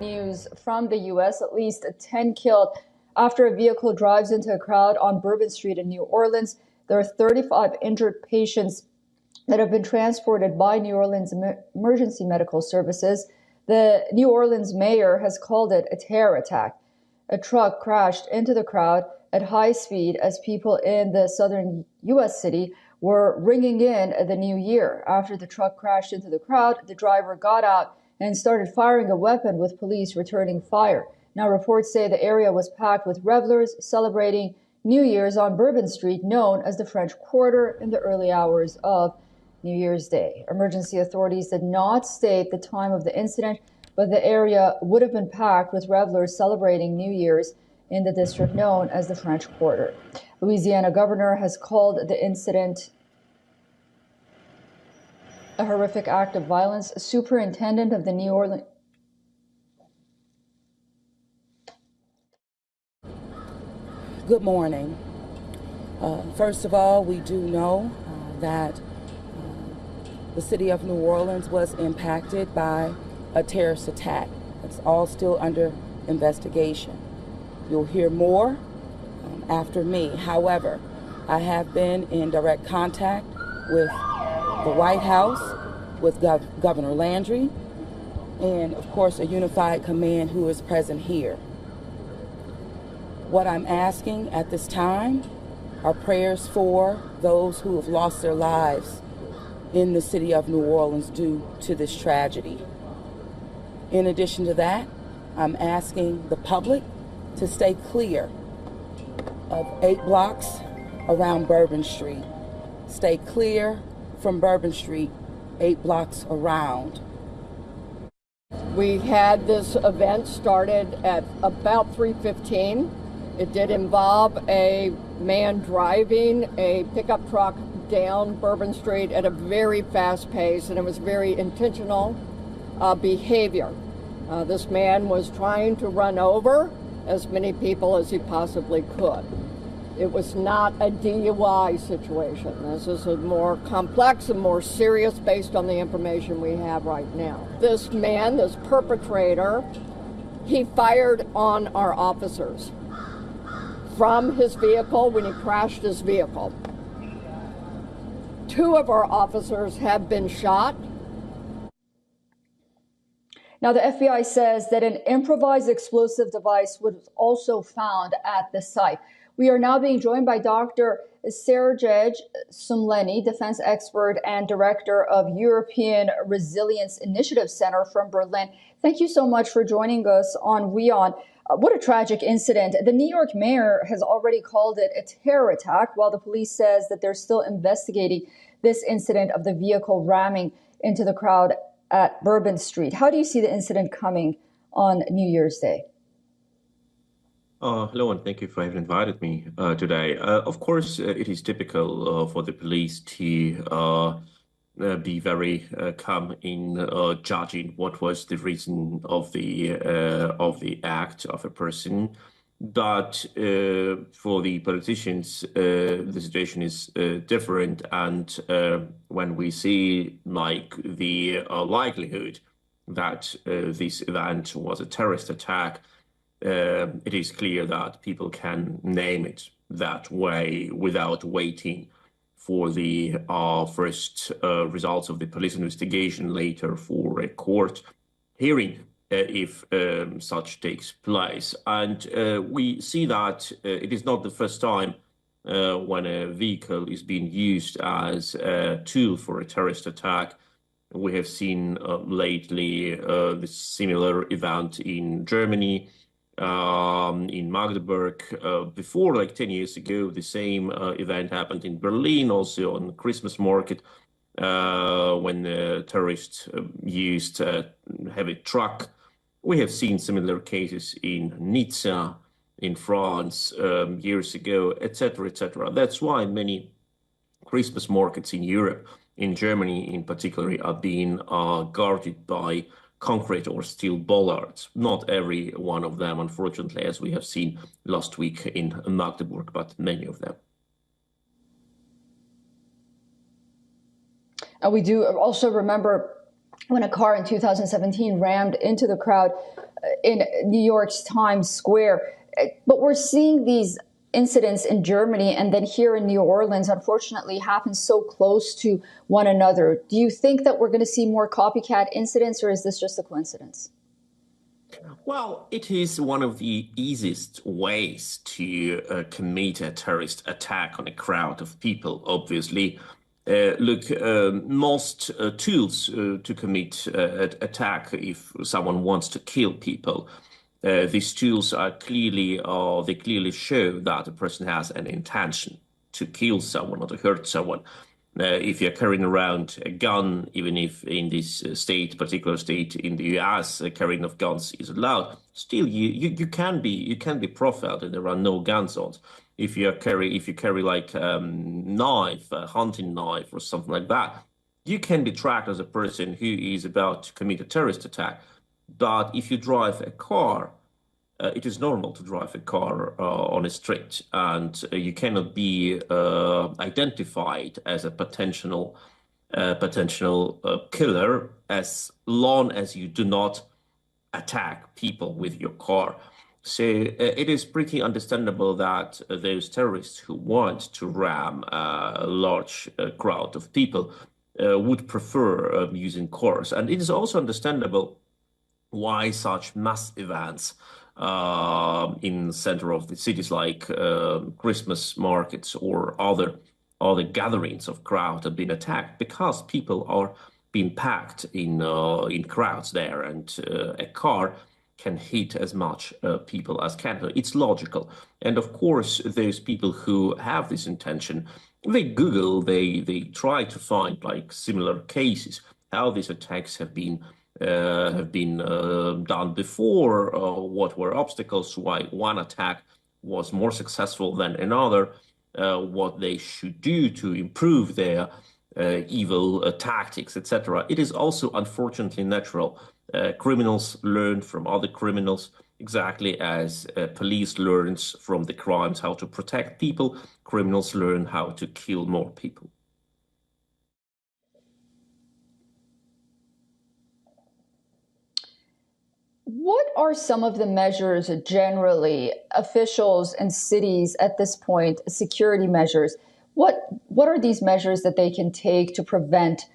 News from the U.S., at least 10 killed after a vehicle drives into a crowd on Bourbon Street in New Orleans. There are 35 injured patients that have been transported by New Orleans Emergency Medical Services. The New Orleans mayor has called it a terror attack. A truck crashed into the crowd at high speed as people in the southern U.S. city were ringing in the new year. After the truck crashed into the crowd, the driver got out and started firing a weapon, with police returning fire. Now, reports say the area was packed with revelers celebrating New Year's on Bourbon Street, known as the French Quarter, in the early hours of New Year's Day. Emergency authorities did not state the time of the incident, but the area would have been packed with revelers celebrating New Year's in the district known as the French Quarter. Louisiana governor has called the incident a horrific act of violence. Superintendent of the New Orleans Good morning. First of all, we do know that the city of New Orleans was impacted by a terrorist attack. It's all still under investigation. You'll hear more after me. However, I have been in direct contact with the White House, with Governor Landry, and of course a unified command who is present here. What I'm asking at this time are prayers for those who have lost their lives in the city of New Orleans due to this tragedy. In addition to that, I'm asking the public to stay clear of 8 blocks around Bourbon Street. Stay clear from Bourbon Street, 8 blocks around. We had this event started at about 3:15. It did involve a man driving a pickup truck down Bourbon Street at a very fast pace, and it was very intentional behavior. This man was trying to run over as many people as he possibly could. It was not a DUI situation. This is a more complex and more serious based on the information we have right now. This man, this perpetrator, he fired on our officers from his vehicle when he crashed his vehicle. 2 of our officers have been shot. Now, the FBI says that an improvised explosive device was also found at the site. We are now being joined by Dr. Sergej Sumleni, defense expert and director of European Resilience Initiative Center from Berlin. Thank you so much for joining us on WION. What a tragic incident. The New York mayor has already called it a terror attack, while the police says that they're still investigating this incident of the vehicle ramming into the crowd at Bourbon Street. How do you see the incident coming on New Year's Day? Hello, and thank you for having invited me today. Of course, it is typical for the police to be very calm in judging what was the reason of the act of a person. But for the politicians, the situation is different, and when we see like the likelihood that this event was a terrorist attack, it is clear that people can name it that way without waiting for the first results of the police investigation, later for a court hearing if such takes place. And we see that it is not the first time when a vehicle is being used as a tool for a terrorist attack. We have seen lately the similar event in Germany, in Magdeburg. Before, like 10 years ago, the same event happened in Berlin, also on Christmas market, when terrorists used a heavy truck. We have seen similar cases in Nizza, in France, years ago, etc., etc. That's why many Christmas markets in Europe, in Germany in particular, are being guarded by concrete or steel bollards. Not every one of them, unfortunately, as we have seen last week in Magdeburg, but many of them. And we do also remember when a car in 2017 rammed into the crowd in New York's Times Square. But we're seeing these incidents in Germany and then here in New Orleans, unfortunately, happen so close to one another. Do you think that we're going to see more copycat incidents, or is this just a coincidence? Well, it is one of the easiest ways to commit a terrorist attack on a crowd of people, obviously. Most tools to commit an attack if someone wants to kill people, these tools are they clearly show that a person has an intention to kill someone or to hurt someone. If you're carrying around a gun, even if in this particular state in the US, carrying of guns is allowed, still you can be profiled, and there are no gun zones. If you carry like knife, a hunting knife, or something like that, you can be tracked as a person who is about to commit a terrorist attack. But if you drive a car, it is normal to drive a car on a street, and you cannot be identified as a potential killer as long as you do not attack people with your car. So it is pretty understandable that those terrorists who want to ram a large crowd of people would prefer using cars. And it is also understandable why such mass events in the center of the cities, like Christmas markets or other gatherings of crowd, have been attacked, because people are being packed in crowds there, and a car can hit as much people as can. It's logical. And of course, those people who have this intention, they Google, they try to find like similar cases, how these attacks have been done before, what were obstacles, why one attack was more successful than another, what they should do to improve their evil tactics, etc. It is also unfortunately natural. Criminals learn from other criminals, exactly as police learns from the crimes how to protect people. Criminals learn how to kill more people. What are some of the measures generally officials and cities at this point, security measures? What are these measures that they can take to prevent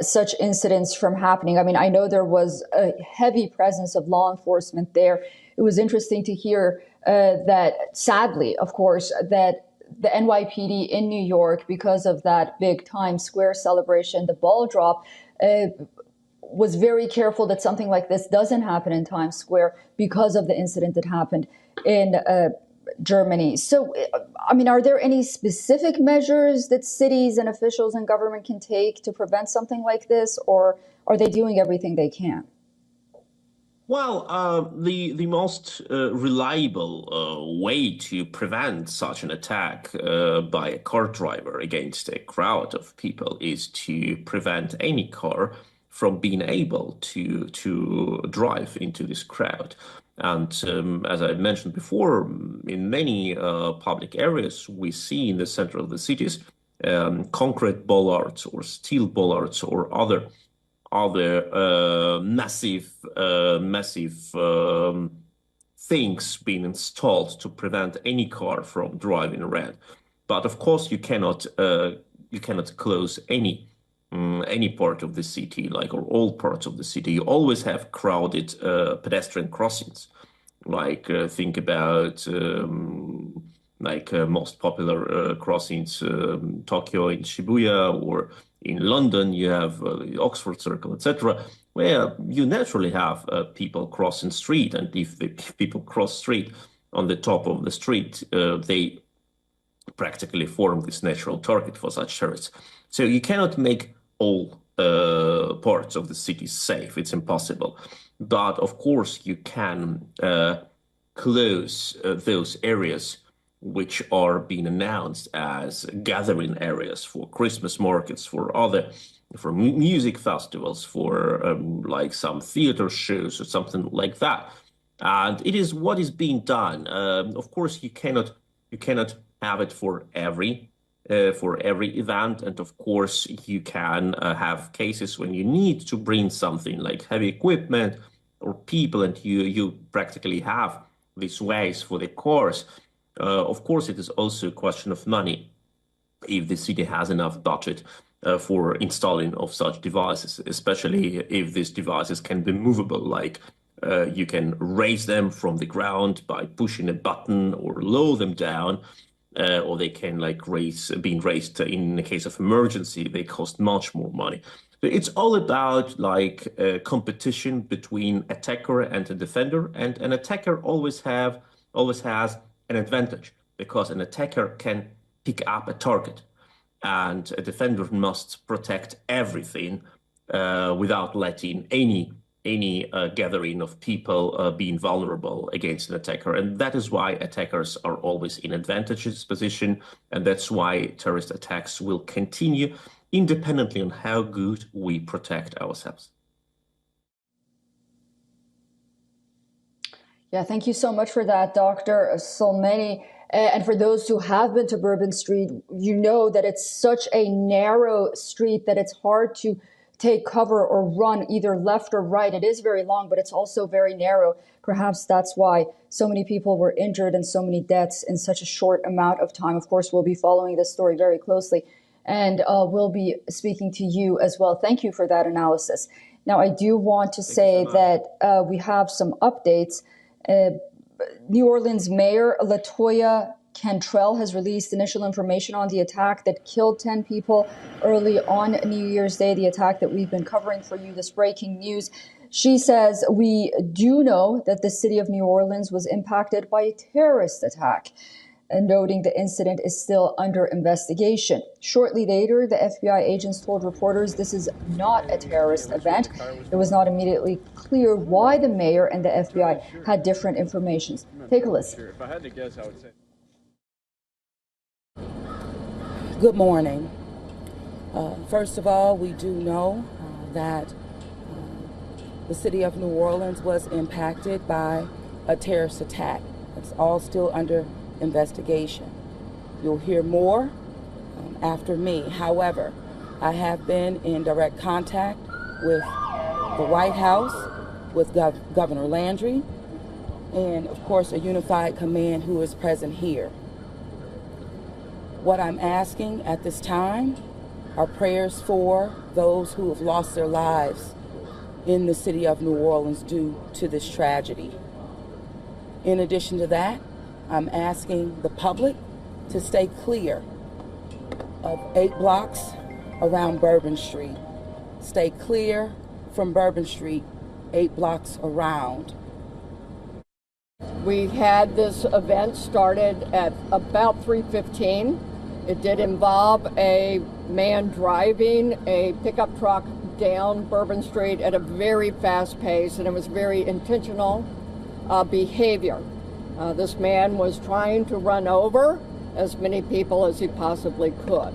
such incidents from happening? I mean, I know there was a heavy presence of law enforcement there. It was interesting to hear that, sadly, of course, that the NYPD in New York, because of that big Times Square celebration, the ball drop, was very careful that something like this doesn't happen in Times Square because of the incident that happened in Germany. So, I mean, are there any specific measures that cities and officials and government can take to prevent something like this, or are they doing everything they can? Well, the most reliable way to prevent such an attack by a car driver against a crowd of people is to prevent any car from being able to drive into this crowd. And as I mentioned before, in many public areas, we see in the center of the cities concrete bollards or steel bollards or other massive things being installed to prevent any car from driving around. But of course, you cannot close any part of the city, like, or all parts of the city. You always have crowded pedestrian crossings. Like think about most popular crossings, Tokyo in Shibuya, or in London you have the Oxford Circle, etc., where you naturally have people crossing street, and if the people cross street on the top of the street, they practically form this natural target for such terrorists. So you cannot make all parts of the city safe. It's impossible. But of course, you can close those areas which are being announced as gathering areas for Christmas markets, for music festivals, for like some theater shows or something like that. And it is what is being done. Of course, you cannot have it for every for every event. And of course, you can have cases when you need to bring something like heavy equipment or people, and you practically have these ways for the cars. Of course, it is also a question of money, if the city has enough budget for installing of such devices, especially if these devices can be movable, like you can raise them from the ground by pushing a button or lower them down, or they can like being raised in the case of emergency. They cost much more money. So it's all about like competition between attacker and a defender, and an attacker always has an advantage because an attacker can pick up a target, and a defender must protect everything without letting any gathering of people being vulnerable against an attacker. And that is why attackers are always in advantageous position, and that's why terrorist attacks will continue independently on how good we protect ourselves. Yeah, thank you so much for that, Dr. Solmeny. And for those who have been to Bourbon Street, you know that it's such a narrow street that it's hard to take cover or run either left or right. It is very long, but it's also very narrow. Perhaps that's why so many people were injured and so many deaths in such a short amount of time. Of course, we'll be following this story very closely, and we'll be speaking to you as well. Thank you for that analysis. Now, I do want to say that we have some updates. New Orleans Mayor LaToya Cantrell has released initial information on the attack that killed 10 people early on New Year's Day, the attack that we've been covering for you, this breaking news. She says, we do know that the city of New Orleans was impacted by a terrorist attack, and noting the incident is still under investigation. Shortly later, the FBI agents told reporters this is not a terrorist event. It was not immediately clear why the mayor and the FBI had different information. Take a listen. If I had to guess, I would say. Good morning. First of all, we do know that the city of New Orleans was impacted by a terrorist attack. It's all still under investigation. You'll hear more after me. However, I have been in direct contact with the White House, with Governor Landry, and of course a unified command who is present here. What I'm asking at this time are prayers for those who have lost their lives in the city of New Orleans due to this tragedy. In addition to that, I'm asking the public to stay clear of 8 blocks around Bourbon Street. Stay clear from Bourbon Street, 8 blocks around. We had this event started at about 3:15. It did involve a man driving a pickup truck down Bourbon Street at a very fast pace, and it was very intentional behavior. This man was trying to run over as many people as he possibly could.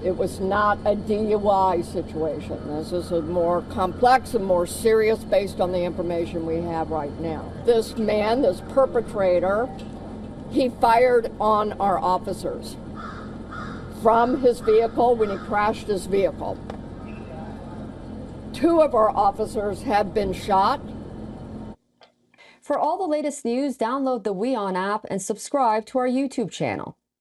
It was not a DUI situation. This is a more complex and more serious based on the information we have right now. This man, this perpetrator, he fired on our officers from his vehicle when he crashed his vehicle. 2 of our officers have been shot. For all the latest news, download the WION app and subscribe to our YouTube channel.